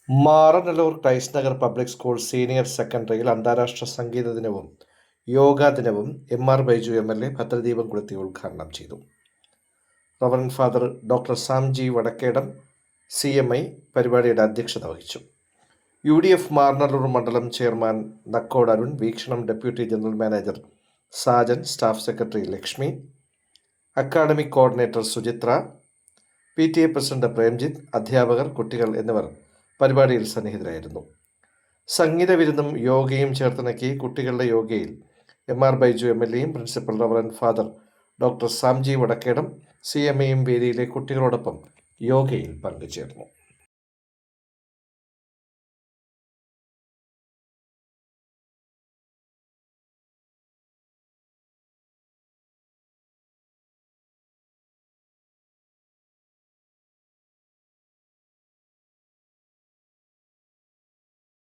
Maranalloor Christ Nagar public school senior സെക്കൻഡറിയിൽ അന്താരാഷ്ട്ര സംഗീത ദിനവും യോഗാ ദിനവും എം.ആർ. ബൈജു എം.എൽ.എ. ഭദ്രദീപം കൊളുത്തി ഉദ്ഘാടനം ചെയ്തു. Reverend father doctor Samji Vadakkedam CMI പരിപാടിയുടെ അധ്യക്ഷത വഹിച്ചു. UDF മാറനല്ലൂർ മണ്ഡലം ചെയർമാൻ നക്കോട് അരുൺ, വീക്ഷണം deputy general manager Sajan, staff secretary Lakshmi, academic coordinator Suchitra, PTA president Premjith, അധ്യാപകർ, കുട്ടികൾ എന്നിവർ പരിപാടിയിൽ സന്നിഹിതരായിരുന്നു. സംഗീത വിരുന്നും യോഗയും ചേർത്തിണക്കി കുട്ടികളുടെ യോഗയിൽ എം.ആർ. ബൈജു എം.എൽ.എയും principal reverend father doctor Samji Vadakkedam CMIയും വേദിയിലെ കുട്ടികളോടൊപ്പം യോഗയിൽ പങ്കുചേർന്നു.